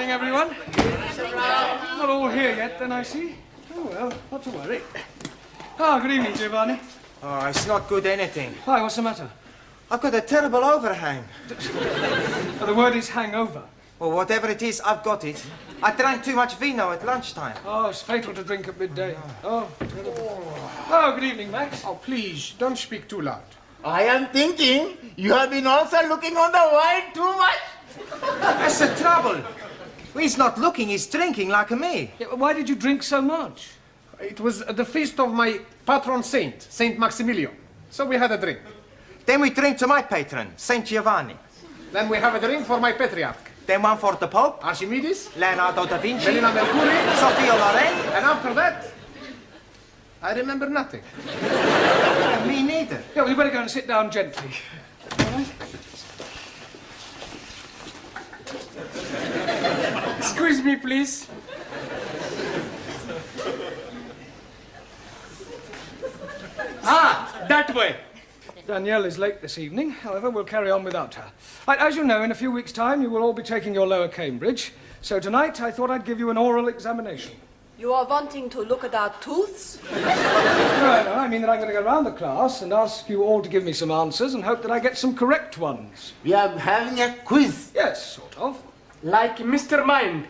morning, everyone. Not all here yet, then, I see. Oh, well, not to worry. Ah, good evening, Giovanni. Oh, it's not good anything. Why, what's the matter? I've got a terrible overhang. Oh, the word is hangover. Well, whatever it is, I've got it. I drank too much vino at lunchtime. Oh, it's fatal to drink at midday. Oh, terrible. Oh, good evening, Max. Oh, please, don't speak too loud. I am thinking you have been also looking on the wine too much. That's the trouble. He's not looking, he's drinking like me. Yeah, why did you drink so much? It was the feast of my patron saint, Saint Maximilian. So we had a drink. Then we drink to my patron, Saint Giovanni. Then we have a drink for my patriarch, Then one for the Pope, Archimedes, Leonardo da Vinci, Melina Mercuri, Sophia Loren. and after that, I remember nothing. Me neither. Yeah, well, you better go and sit down gently. All right? Excuse me, please. That way. Danielle is late this evening. However, we'll carry on without her. Right, as you know, in a few weeks' time, you will all be taking your lower Cambridge. So tonight, I thought I'd give you an oral examination. You are wanting to look at our tooths? No, I mean that I'm going to go around the class and ask you all to give me some answers and hope that I get some correct ones. We are having a quiz. Yes, sort of. Like Mr. Mind.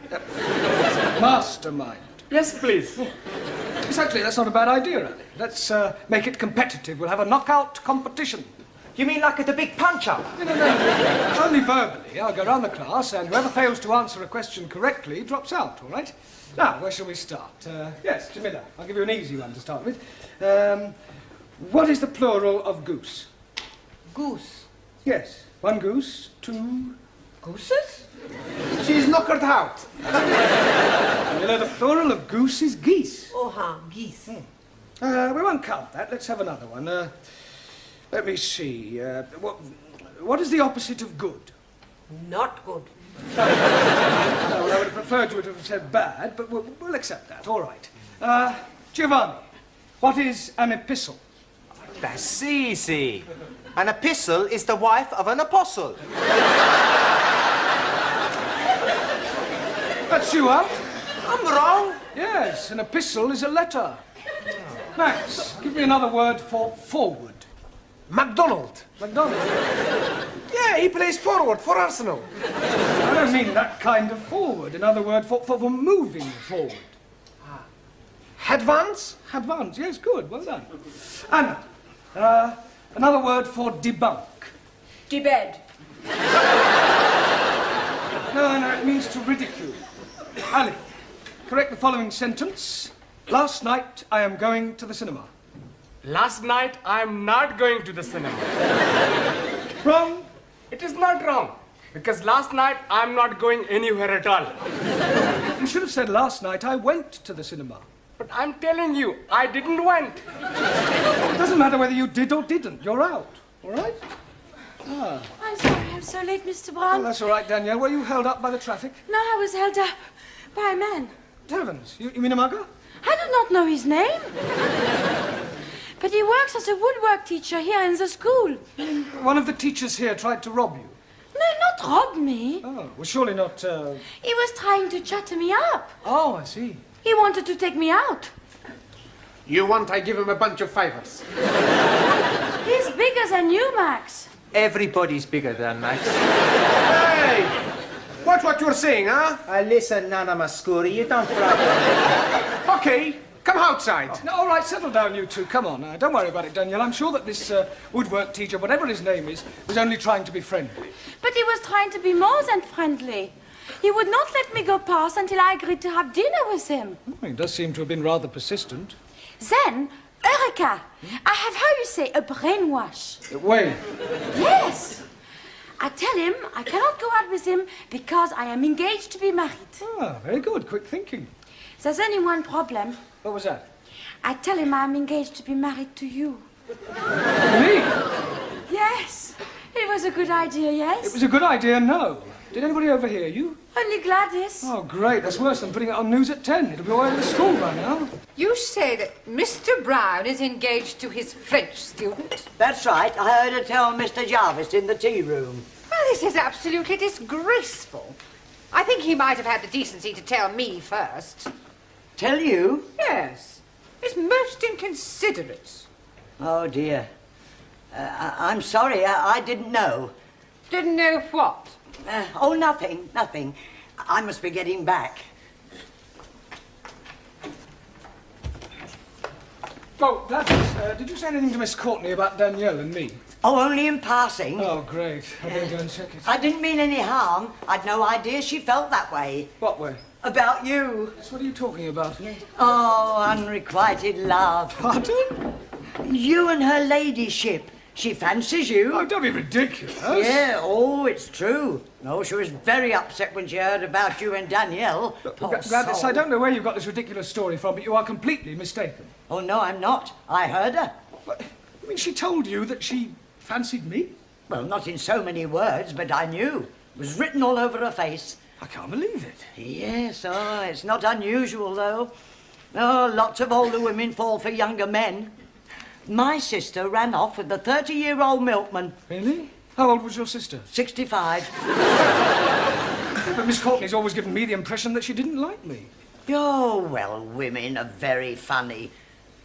Mastermind. Yes, please. Yes, actually, that's not a bad idea, Ali. Let's make it competitive. We'll have a knockout competition. You mean like at the big punch-up? No. Only verbally. I'll go round the class, and whoever fails to answer a question correctly drops out, all right? Now, where shall we start? Yes, Jamila, I'll give you an easy one to start with. What is the plural of goose? Goose. Yes. One goose, two... Gooses? She's knockered out. Jamila, the plural of goose is geese. Oh, geese. We won't count that. Let's have another one. Let me see. What is the opposite of good? Not good. Well, I would have preferred you to have said bad, but we'll accept that. All right. Giovanni, what is an epistle? That's easy. An epistle is the wife of an apostle. That's you out. I'm wrong. Yes, an epistle is a letter. Max, give me another word for forward. MacDonald. McDonald. Yeah, he plays forward for Arsenal. I don't mean that kind of forward. Another word for moving forward. Advance? Advance, yes, good, well done. Anna, another word for debunk. Debed. No, it means to ridicule. Ali, correct the following sentence. Last night, I am going to the cinema. Last night, I'm not going to the cinema. Wrong. It is not wrong, because last night, I'm not going anywhere at all. You should have said last night I went to the cinema. But I'm telling you, I didn't went. It doesn't matter whether you did or didn't. You're out, all right? I'm sorry I'm so late, Mr. Well, Brown. that's all right, Danielle. Were you held up by the traffic? No, I was held up by a man. Heavens, you mean a mugger? I do not know his name. But he works as a woodwork teacher here in the school. One of the teachers here tried to rob you. No, not rob me. Oh, well, surely not, He was trying to chatter me up. Oh, I see. He wanted to take me out. You want I give him a bunch of fivers? He's bigger than you, Max. Everybody's bigger than Max. Hey! Watch what you're saying, huh? Listen, Nana Mascuri, you don't frighten. Okay, come outside. No, all right, settle down, you two. Come on. Don't worry about it, Danielle. I'm sure that this woodwork teacher, whatever his name is, was only trying to be friendly. But he was trying to be more than friendly. He would not let me go past until I agreed to have dinner with him. Oh, he does seem to have been rather persistent. Then, Eureka! I have, how you say, a brainwash. Wait. Yes! I tell him I cannot go out with him because I am engaged to be married. Ah, very good. Quick thinking. There's only one problem. What was that? I tell him I'm engaged to be married to you. Me? Yes. It was a good idea, yes? It was a good idea, no. Did anybody overhear you? Only Gladys. Oh, great. That's worse than putting it on news at 10. It'll be all over the school by now. You say that Mr. Brown is engaged to his French student? That's right. I heard her tell Mr. Jarvis in the tea room. Well, this is absolutely disgraceful. I think he might have had the decency to tell me first. Tell you? Yes. It's most inconsiderate. Oh, dear. I'm sorry, I didn't know. Didn't know what? Oh, nothing, nothing. I must be getting back. Oh, Gladys, did you say anything to Miss Courtney about Danielle and me? Oh, only in passing. Oh, great. I better go and check it. I didn't mean any harm. I'd no idea she felt that way. What way? About you. So what are you talking about? Oh, unrequited love. Pardon? You and her ladyship. She fancies you. Oh, don't be ridiculous. Yeah, oh, it's true. No, she was very upset when she heard about you and Danielle. Poor Gladys, soul. I don't know where you got this ridiculous story from, but you are completely mistaken. Oh, no, I'm not. I heard her. What? I mean, she told you that she fancied me? Well, not in so many words, but I knew. It was written all over her face. I can't believe it. Yes, oh, it's not unusual, though. Oh, lots of older women fall for younger men. My sister ran off with the 30-year-old milkman. Really? How old was your sister? 65. But Miss Courtney's always given me the impression that she didn't like me. Oh, well, women are very funny.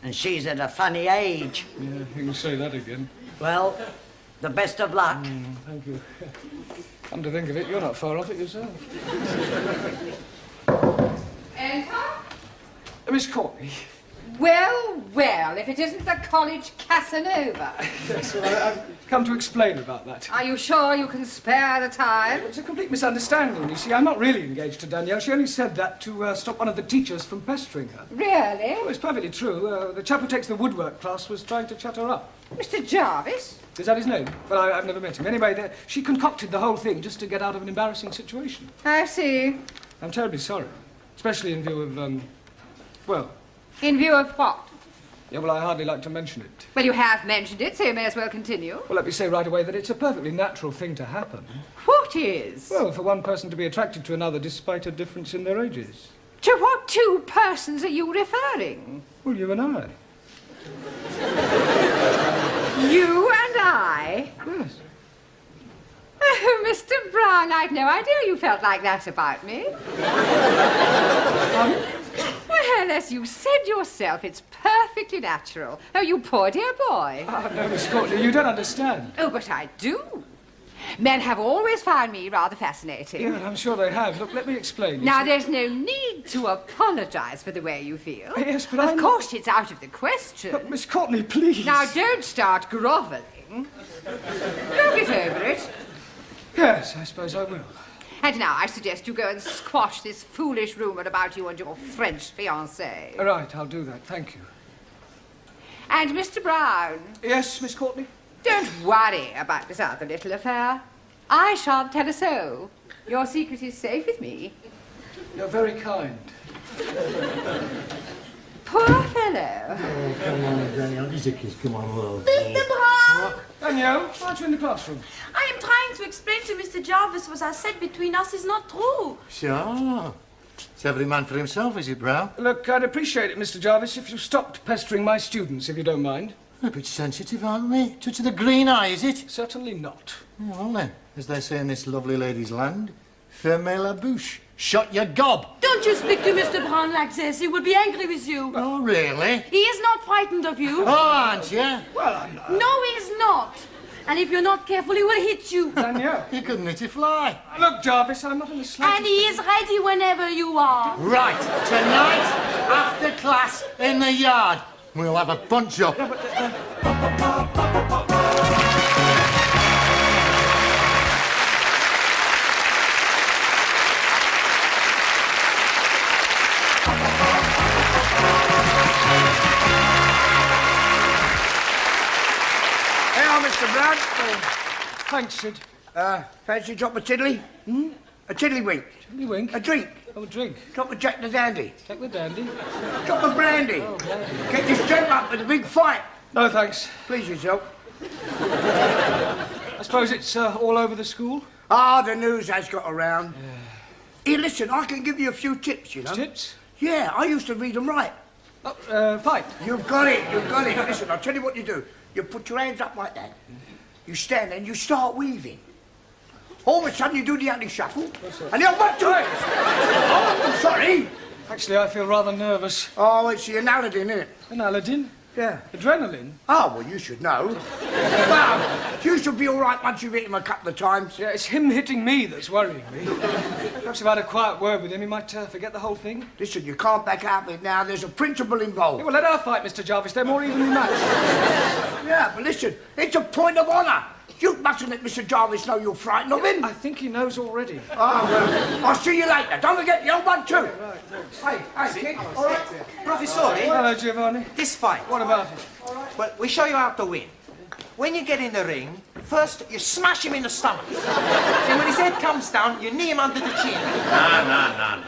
And she's at a funny age. Yeah, you can say that again. Well, the best of luck. Thank you. Come to think of it, you're not far off it yourself. Enter? Miss Courtney. Well, well, if it isn't the college Casanova. Yes, well, I've come to explain about that. Are you sure you can spare the time? It's a complete misunderstanding, you see. I'm not really engaged to Danielle. She only said that to stop one of the teachers from pestering her. Really? Oh, it's perfectly true. The chap who takes the woodwork class was trying to chat her up. Mr. Jarvis? Is that his name? Well, I've never met him. Anyway, she concocted the whole thing just to get out of an embarrassing situation. I see. I'm terribly sorry. Especially in view of, well... In view of what? Yeah, well, I hardly like to mention it. Well, you have mentioned it, so you may as well continue. Well, let me say right away that it's a perfectly natural thing to happen. What is? Well, for one person to be attracted to another despite a difference in their ages. To what two persons are you referring? Well, you and I. You and I? Yes. Oh, Mr. Brown, I'd no idea you felt like that about me. Well, as you said yourself, it's perfectly natural. Oh, you poor dear boy. Oh, no, Miss Courtney, you don't understand. Oh, but I do. Men have always found me rather fascinating. Yeah, I'm sure they have. Look, let me explain. You Now, see- there's no need to apologize for the way you feel. Yes, but Of I'm- course, it's out of the question. Look, Miss Courtney, please. Now, don't start grovelling. Don't get over it. Yes, I suppose I will. And now I suggest you go and squash this foolish rumour about you and your French fiancée. All right, I'll do that. Thank you. And Mr. Brown, Yes, Miss Courtney? don't worry about this other little affair. I shan't tell a soul. Your secret is safe with me. You're very kind. Poor fellow. Mr. Brown! Danielle, aren't you in the classroom? I am trying to explain to Mr. Jarvis what I said between us is not true. Sure. It's every man for himself, is it, Brown? Look, I'd appreciate it, Mr. Jarvis, if you stopped pestering my students, if you don't mind. A bit sensitive, aren't we? Touch of the green eye, is it? Certainly not. Well then, as they say in this lovely lady's land, fermez la bouche. Shut your gob. Don't you speak to Mr. Brown like this. He will be angry with you. Oh, really? He is not frightened of you. Oh, aren't you? Well, I'm not. No, he is not. And if you're not careful, he will hit you. Danielle. You couldn't hit a fly. Look, Jarvis, I'm not in the slightest... And he is ready whenever you are. Right, tonight, after class, in the yard, we'll have a bunch up. Hello, Mr. Brown. Thanks, Sid. Fancy a drop of tiddly? A tiddlywink. You wink. A drink. Oh, drink. Drop of Jack the Dandy. Take the dandy. Drop of brandy. Get this gent up with a big fight. No, thanks. Please yourself. I suppose it's all over the school? Ah, the news has got around. Here, listen, I can give you a few tips, you know. Tips? Yeah, I used to read them right. Oh, fight. You've got it, you've got it. Listen, I'll tell you what you do. You put your hands up like that. You stand and you start weaving. all of a sudden you do the anti-shuffle, and the old one too. Oh, sorry. Actually, I feel rather nervous. Oh, it's the Aladdin, isn't it? An Aladdin? Yeah. Adrenaline? Oh, well, you should know. Well, you should be all right once you've hit him a couple of times. Yeah, it's him hitting me that's worrying me. Perhaps if I had a quiet word with him, he might forget the whole thing. Listen, you can't back out of it now. There's a principle involved. Yeah, well, let her fight, Mr. Jarvis. They're more evenly matched. Yeah, but listen, it's a point of honour. You mustn't let Mr. Jarvis know you're frightened of him. I think he knows already. Oh, well, I'll see you later. Don't forget the old one, too. Right, thanks. Hey, kid. All right. Professore, Hello, Giovanni. this fight. What about it? Well, we show you how to win. When you get in the ring, first you smash him in the stomach. Then when his head comes down, you knee him under the chin. No.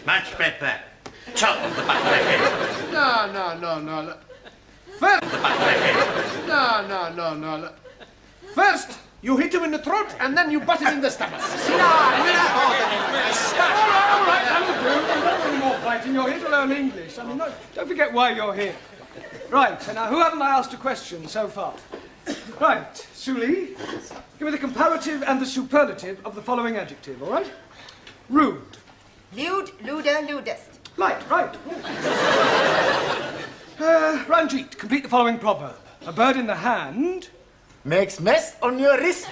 Much better. Chop the back of the head. No. First, The back of the head. no. First, you hit him in the throat, and then you butt him in the stomach. All right, that'll do. Don't any more fighting. You're here to learn English. I mean, no, don't forget why you're here. Right, so now who haven't I asked a question so far? Right, Suli, give me the comparative and the superlative of the following adjective, all right? Rude. Lewd, luder, ludest. Right. Ranjit, complete the following proverb. A bird in the hand... Makes mess on your wrist.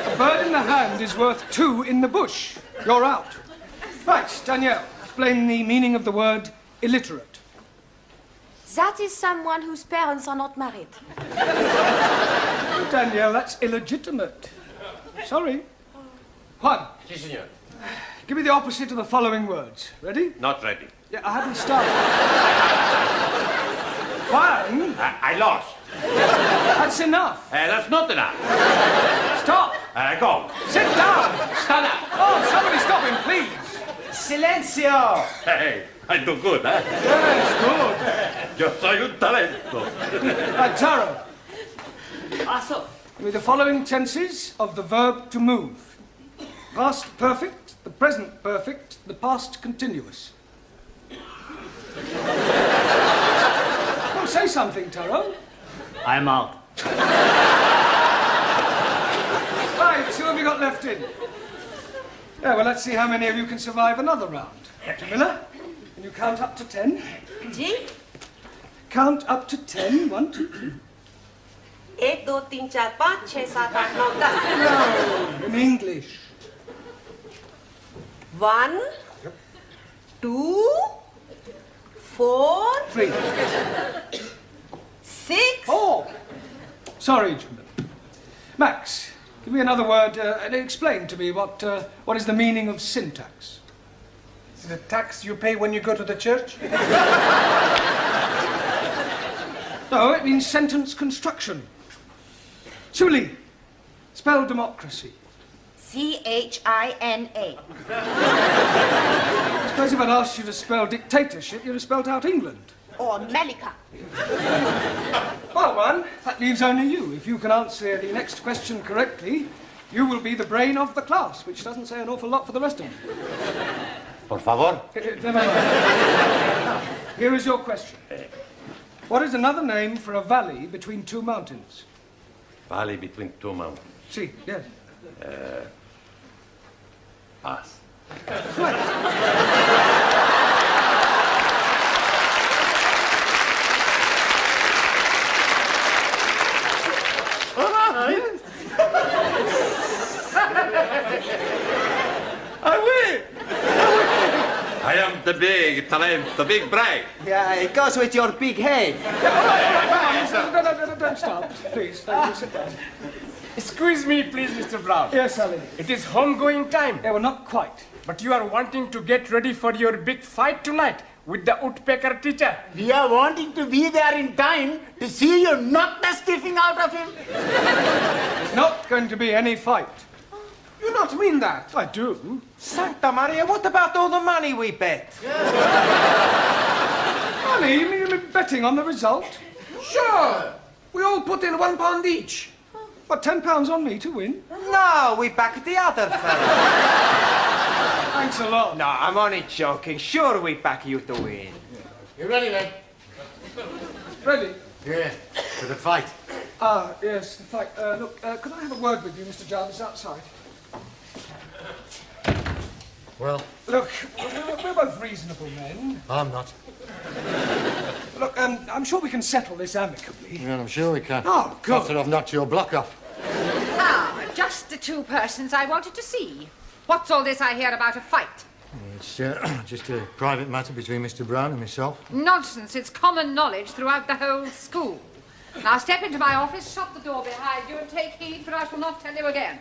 A bird in the hand is worth two in the bush. You're out. Right, Danielle, explain the meaning of the word illiterate. That is someone whose parents are not married. Danielle, that's illegitimate. Sorry. Juan, Si, senor. give me the opposite of the following words. Ready? Not ready. Yeah, I hadn't started. Juan, I lost. that's enough. That's not enough. Stop. Go. Sit down. Stand up. Oh, somebody stop him, please. Silencio! Hey, I do good, eh? Yes, Yo soy un talento. good. Right, Taro, Also, give me the following tenses of the verb to move. Past perfect, the present perfect, the past continuous. Oh, say something, Taro. I'm out. Right, who have you got left in? Yeah, well, let's see how many of you can survive another round. Miller, can you count up to 10? Ji Count up to 10. 1, 2, 3. 1 2 3 4 5 6 7 8 9 10 No, in English. 1 2 4 3. 6 4. Sorry, Jimmy. Max, give me another word and explain to me what is the meaning of syntax. Is it the tax you pay when you go to the church? No, it means sentence construction. Suli, spell democracy. CHINA. I suppose if I'd asked you to spell dictatorship, you'd have spelled out England. Or Malika. Well, one, that leaves only you. If you can answer the next question correctly, you will be the brain of the class, which doesn't say an awful lot for the rest of them. Por favor. Never mind. Now, here is your question. What is another name for a valley between two mountains? Valley between two mountains. See, yes. Pass. I am the big talent, the big brain. Yeah, it goes with your big head. Don't start, please. Thank you. Sit down. Excuse me, please, Mr. Brown. Yes, Ali. It is home-going time, Yeah, well, not quite. but you are wanting to get ready for your big fight tonight with the woodpecker teacher. We are wanting to be there in time to see you knock the stiffing out of him. There's not going to be any fight. You don't mean that. I do. Santa Maria, what about all the money we bet? Money? You mean betting on the result? Sure. We all put in £1 each. What, £10 on me to win? No, we back the other fella. Thanks a lot. No, I'm only joking. Sure, we back you to win. You ready, then? Ready? Yeah, for the fight. Ah, yes, the fight. Look, could I have a word with you, Mr. Jarvis, outside? Well, Look, we're both reasonable men. I'm not. Look, I'm sure we can settle this amicably. Yeah, I'm sure we can. Oh, good. After I've knocked your block off. Ah, just the two persons I wanted to see. What's all this I hear about a fight? It's just a private matter between Mr. Brown and myself. Nonsense. It's common knowledge throughout the whole school. Now step into my office, shut the door behind you, and take heed, for I shall not tell you again.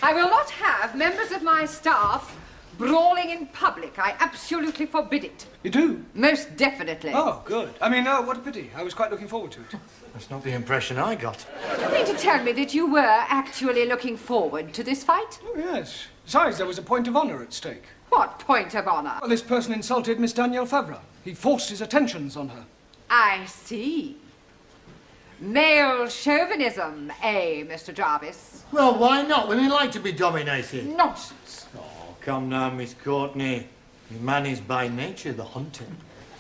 I will not have members of my staff brawling in public. I absolutely forbid it. You do? Most definitely. Oh, good. I mean, what a pity. I was quite looking forward to it. That's not the impression I got. Do you mean to tell me that you were actually looking forward to this fight? Oh, yes. Besides, there was a point of honour at stake. What point of honour? Well, this person insulted Miss Danielle Favre. He forced his attentions on her. I see. Male chauvinism, eh, Mr. Jarvis? Well, why not? Women like to be dominated. Nonsense. Oh, come now, Miss Courtney. Man is by nature the hunter.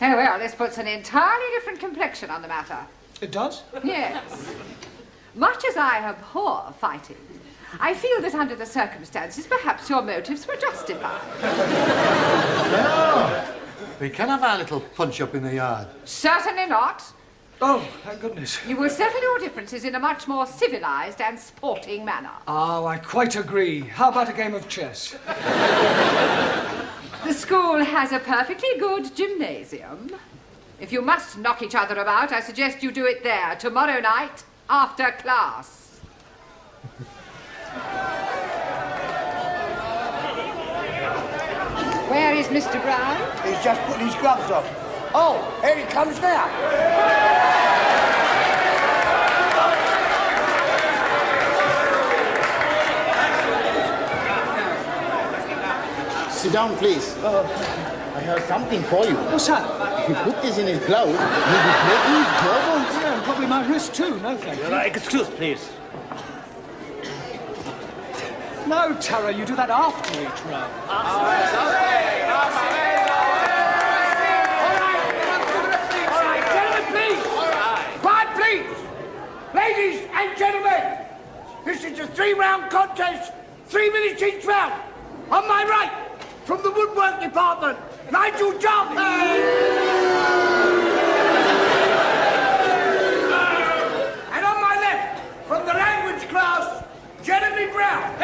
Oh, well, this puts an entirely different complexion on the matter. It does? Yes. Much as I abhor fighting, I feel that under the circumstances, perhaps your motives were justified. No. We can have our little punch-up in the yard. Certainly not. Oh, thank goodness. You will settle your differences in a much more civilized and sporting manner. Oh, I quite agree. How about a game of chess? The school has a perfectly good gymnasium. If you must knock each other about, I suggest you do it there tomorrow night after class. Where is Mr. Brown? He's just putting his gloves on. Oh, here he comes now. Sit down, please. I have something for you. What's that? If you put this in his glove, you'll be breaking his jawbones. Yeah, and probably my wrist too. No, thank you. Excuse, please. No, Tara, you do that after each round. All right, gentlemen, please. Quiet, please. Ladies and gentlemen, this is a 3-round contest, 3 minutes each round. On my right, from the woodwork department, Nigel Jarvis. And on my left, from the language class, Jeremy Brown.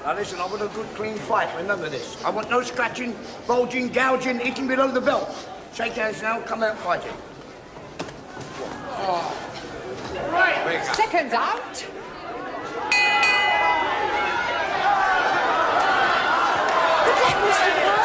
Now listen, I want a good clean fight, remember this. I want no scratching, bulging, gouging, hitting below the belt. Shake hands now, come out fighting. Right, seconds out. Good luck, Mr. Brown.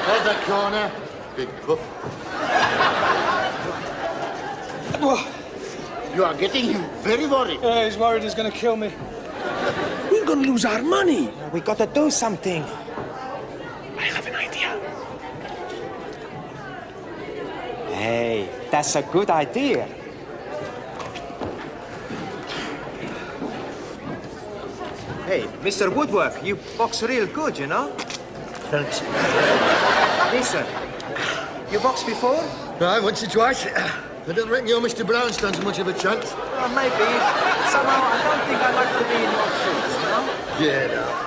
Hold that corner, big puff. You are getting him very worried. He's worried he's going to kill me. We're gonna lose our money. We gotta do something. I have an idea. Hey, that's a good idea. Hey, Mr. Woodwork, you box real good, you know? Thanks. Listen, you boxed before? Right, once or twice. I don't reckon your Mr. Brown stands much of a chance. Well, maybe. Somehow, I don't think I'd like to be in your shoes, you know? Yeah, no.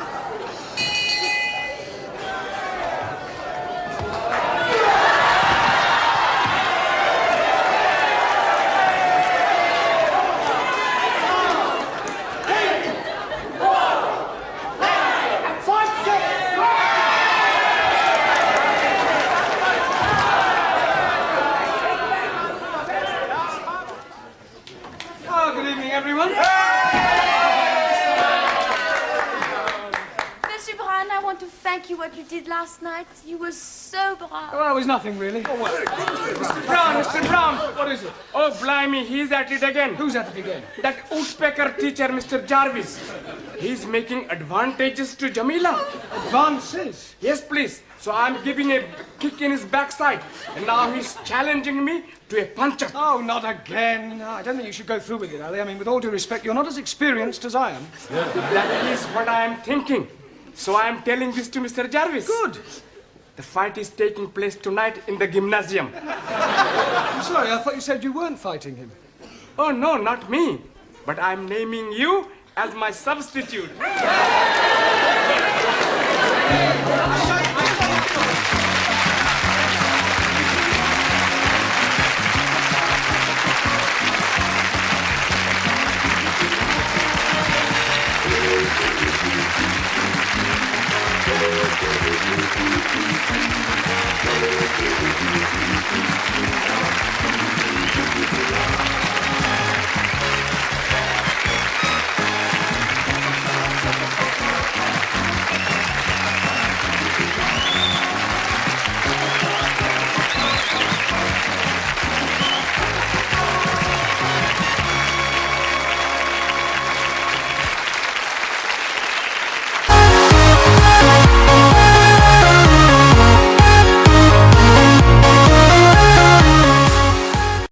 Oh, good evening, everyone. Monsieur Brown, I want to thank you what you did last night. You were so brave. Well, it was nothing, really. Brown, Mr. Brown. What is it? Oh, blimey, he's at it again. Who's at it again? That woodpecker teacher, Mr. Jarvis. He's making advantages to Jamila. Advances? Yes, please. So I'm giving a kick in his backside. And now he's challenging me to a punch-up. Oh, not again. No, I don't think you should go through with it, Ali. I mean, with all due respect, you're not as experienced as I am. That is what I am thinking. So I am telling this to Mr. Jarvis. Good. The fight is taking place tonight in the gymnasium. I'm sorry, I thought you said you weren't fighting him. Oh, no, not me. But I'm naming you as my substitute.